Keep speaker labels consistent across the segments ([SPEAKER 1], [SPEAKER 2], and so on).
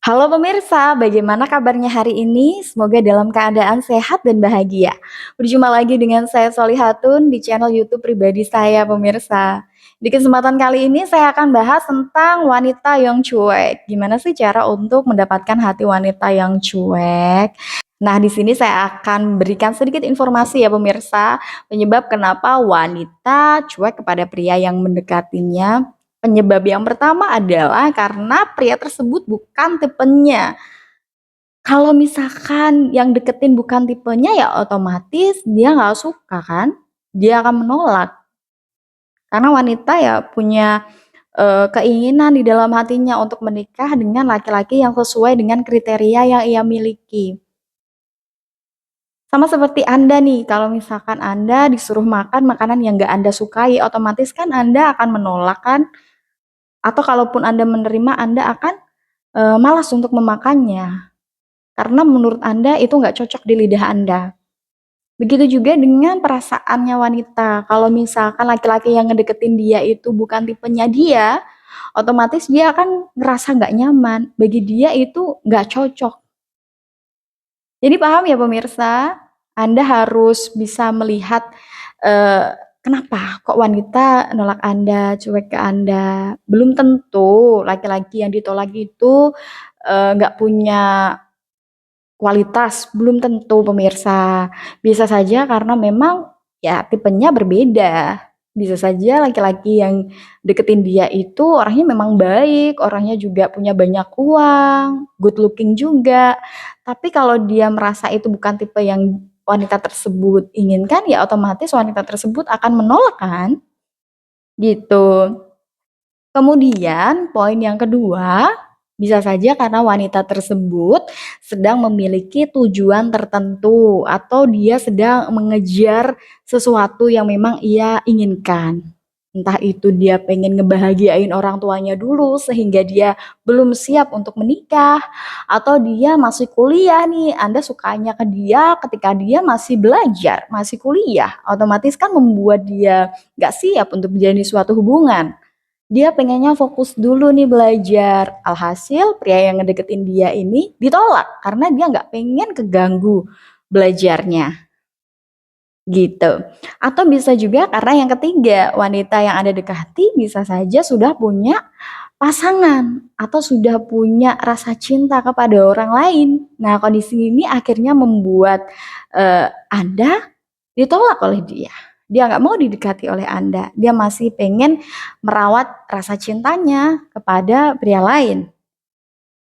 [SPEAKER 1] Halo pemirsa, bagaimana kabarnya hari ini? Semoga dalam keadaan sehat dan bahagia. Berjumpa lagi dengan saya Solihatun di channel YouTube pribadi saya pemirsa. Di kesempatan kali ini saya akan bahas tentang wanita yang cuek. Gimana sih cara untuk mendapatkan hati wanita yang cuek? Nah, di sini saya akan berikan sedikit informasi ya pemirsa, penyebab kenapa wanita cuek kepada pria yang mendekatinya. Penyebab yang pertama adalah karena pria tersebut bukan tipenya. Kalau misalkan yang deketin bukan tipenya ya otomatis dia nggak suka kan, dia akan menolak. Karena wanita ya punya, keinginan di dalam hatinya untuk menikah dengan laki-laki yang sesuai dengan kriteria yang ia miliki. Sama seperti Anda nih, kalau misalkan Anda disuruh makan makanan yang nggak Anda sukai, otomatis kan Anda akan menolak kan, atau kalaupun Anda menerima Anda akan malas untuk memakannya, karena menurut Anda itu nggak cocok di lidah Anda. Begitu juga dengan perasaannya wanita, kalau misalkan laki-laki yang ngedeketin dia itu bukan tipenya dia, otomatis dia akan ngerasa nggak nyaman, bagi dia itu nggak cocok. Jadi paham ya pemirsa? Anda harus bisa melihat, kenapa kok wanita nolak Anda, cuek ke Anda. Belum tentu laki-laki yang ditolak itu, nggak punya kualitas, belum tentu pemirsa. Bisa saja karena memang ya tipenya berbeda. Bisa saja laki-laki yang deketin dia itu orangnya memang baik, orangnya juga punya banyak uang, good looking juga. Tapi kalau dia merasa itu bukan tipe yang wanita tersebut inginkan, ya otomatis wanita tersebut akan menolak kan, gitu. Kemudian poin yang kedua, bisa saja karena wanita tersebut sedang memiliki tujuan tertentu atau dia sedang mengejar sesuatu yang memang ia inginkan. Entah itu dia pengen ngebahagiain orang tuanya dulu sehingga dia belum siap untuk menikah, atau dia masih kuliah nih, Anda sukanya ke dia ketika dia masih belajar, masih kuliah, otomatis kan membuat dia nggak siap untuk menjalani suatu hubungan. Dia pengennya fokus dulu nih belajar, alhasil pria yang ngedeketin dia ini ditolak karena dia nggak pengen keganggu belajarnya, gitu. Atau bisa juga karena yang ketiga, wanita yang Anda dekati bisa saja sudah punya pasangan atau sudah punya rasa cinta kepada orang lain. Nah, kondisi ini akhirnya membuat, Anda ditolak oleh dia. Dia nggak mau didekati oleh Anda, dia masih pengen merawat rasa cintanya kepada pria lain.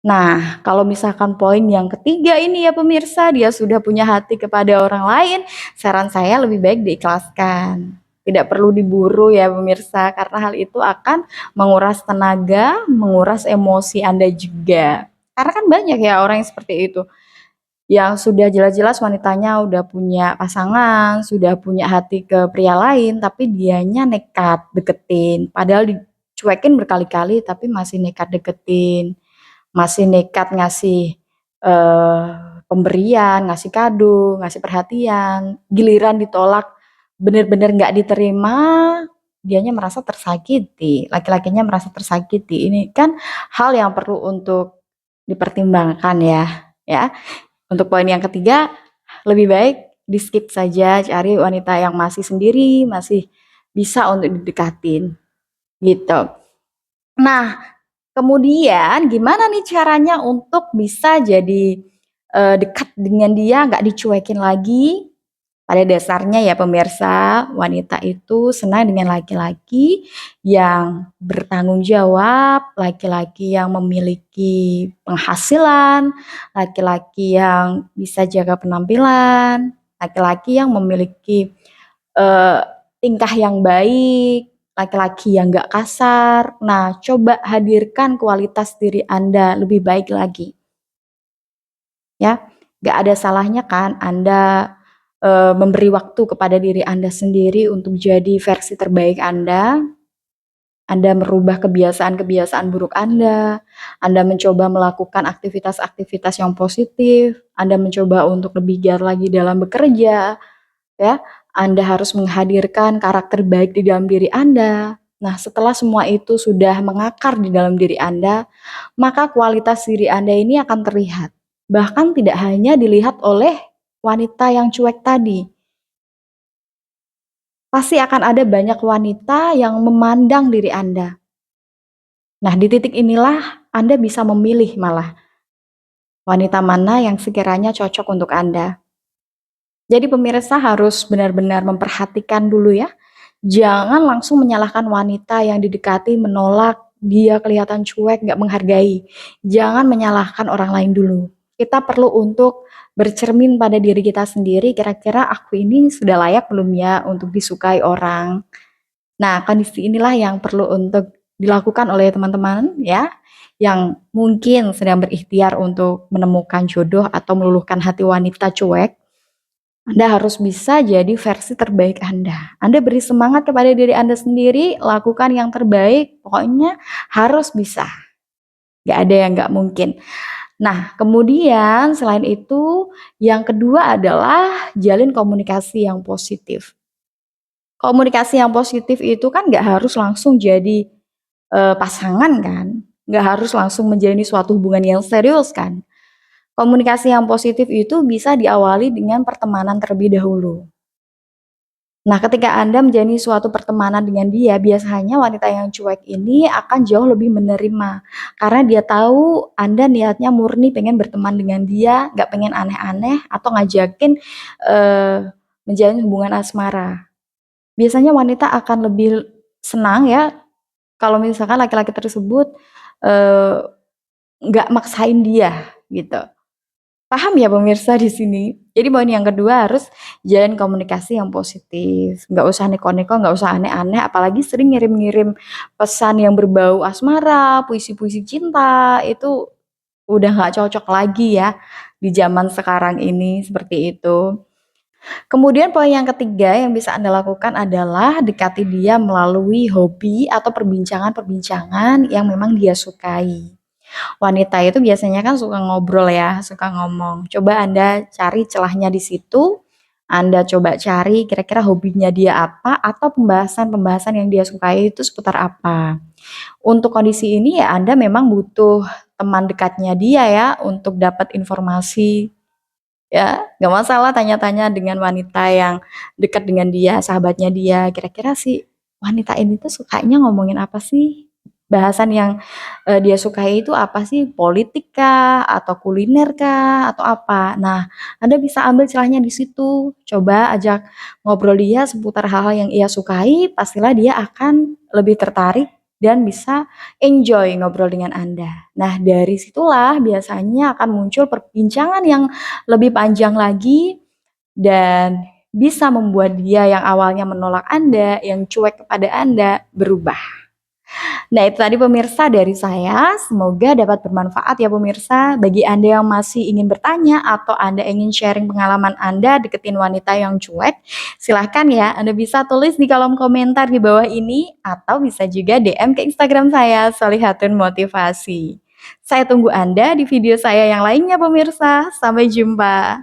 [SPEAKER 1] Nah, kalau misalkan poin yang ketiga ini ya pemirsa, dia sudah punya hati kepada orang lain, saran saya lebih baik diikhlaskan. Tidak perlu diburu ya pemirsa, karena hal itu akan menguras tenaga, menguras emosi Anda juga. Karena kan banyak ya orang yang seperti itu, yang sudah jelas-jelas wanitanya udah punya pasangan, sudah punya hati ke pria lain, tapi dianya nekat deketin. Padahal dicuekin berkali-kali, tapi masih nekat deketin, masih nekat ngasih eh, pemberian, ngasih kado, ngasih perhatian. Giliran ditolak, bener-bener nggak diterima, dianya merasa tersakiti, laki-lakinya merasa tersakiti. Ini kan hal yang perlu untuk dipertimbangkan ya, ya. Untuk poin yang ketiga, lebih baik di-skip saja, cari wanita yang masih sendiri, masih bisa untuk didekatin, gitu. Nah, kemudian gimana nih caranya untuk bisa jadi, dekat dengan dia, nggak dicuekin lagi? Pada dasarnya ya pemirsa, wanita itu senang dengan laki-laki yang bertanggung jawab, laki-laki yang memiliki penghasilan, laki-laki yang bisa jaga penampilan, laki-laki yang memiliki eh, tingkah yang baik, laki-laki yang gak kasar. Nah, coba hadirkan kualitas diri Anda lebih baik lagi, ya. Gak ada salahnya kan Anda memberi waktu kepada diri Anda sendiri untuk jadi versi terbaik Anda. Anda merubah kebiasaan-kebiasaan buruk Anda mencoba melakukan aktivitas-aktivitas yang positif, Anda mencoba untuk lebih giat lagi dalam bekerja, ya. Anda harus menghadirkan karakter baik di dalam diri Anda. Nah, setelah semua itu sudah mengakar di dalam diri Anda, maka kualitas diri Anda ini akan terlihat. Bahkan tidak hanya dilihat oleh wanita yang cuek tadi, pasti akan ada banyak wanita yang memandang diri Anda. Nah, di titik inilah Anda bisa memilih malah wanita mana yang sekiranya cocok untuk Anda. Jadi pemirsa harus benar-benar memperhatikan dulu ya. Jangan langsung menyalahkan wanita yang didekati, menolak, dia kelihatan cuek, nggak menghargai. Jangan menyalahkan orang lain dulu. Kita perlu untuk bercermin pada diri kita sendiri, kira-kira aku ini sudah layak belum ya untuk disukai orang. Nah, kondisi inilah yang perlu untuk dilakukan oleh teman-teman ya, yang mungkin sedang berikhtiar untuk menemukan jodoh atau meluluhkan hati wanita cuek. Anda harus bisa jadi versi terbaik Anda. Anda beri semangat kepada diri Anda sendiri, lakukan yang terbaik, pokoknya harus bisa. Gak ada yang gak mungkin. Nah, kemudian selain itu, yang kedua adalah jalin komunikasi yang positif. Komunikasi yang positif itu kan gak harus langsung jadi pasangan kan, gak harus langsung menjalani suatu hubungan yang serius kan. Komunikasi yang positif itu bisa diawali dengan pertemanan terlebih dahulu. Nah, ketika Anda menjalani suatu pertemanan dengan dia, biasanya wanita yang cuek ini akan jauh lebih menerima. Karena dia tahu Anda niatnya murni pengen berteman dengan dia, nggak pengen aneh-aneh atau ngajakin menjalin hubungan asmara. Biasanya wanita akan lebih senang ya kalau misalkan laki-laki tersebut eh, nggak maksain dia gitu. Paham ya pemirsa di sini? Jadi poin yang kedua harus jalin komunikasi yang positif. Nggak usah neko-neko, nggak usah aneh-aneh, apalagi sering ngirim-ngirim pesan yang berbau asmara, puisi-puisi cinta, itu udah nggak cocok lagi ya di zaman sekarang ini seperti itu. Kemudian poin yang ketiga yang bisa Anda lakukan adalah dekati dia melalui hobi atau perbincangan-perbincangan yang memang dia sukai. Wanita itu biasanya kan suka ngobrol ya, suka ngomong. Coba Anda cari celahnya di situ, Anda coba cari kira-kira hobinya dia apa atau pembahasan-pembahasan yang dia sukai itu seputar apa. Untuk kondisi ini ya Anda memang butuh teman dekatnya dia ya untuk dapat informasi ya. Gak masalah tanya-tanya dengan wanita yang dekat dengan dia, sahabatnya dia. Kira-kira si wanita ini tuh sukanya ngomongin apa sih? Bahasan yang dia sukai itu apa sih? Politik kah? Atau kuliner kah? Atau apa? Nah, Anda bisa ambil celahnya di situ. Coba ajak ngobrol dia seputar hal-hal yang ia sukai, pastilah dia akan lebih tertarik dan bisa enjoy ngobrol dengan Anda. Nah, dari situlah biasanya akan muncul perbincangan yang lebih panjang lagi dan bisa membuat dia yang awalnya menolak Anda, yang cuek kepada Anda, berubah. Nah, itu tadi pemirsa dari saya. Semoga dapat bermanfaat ya pemirsa. Bagi Anda yang masih ingin bertanya atau Anda ingin sharing pengalaman Anda deketin wanita yang cuek, silahkan ya Anda bisa tulis di kolom komentar di bawah ini atau bisa juga DM ke Instagram saya, Solihatun Motivasi. Saya tunggu Anda di video saya yang lainnya pemirsa. Sampai jumpa.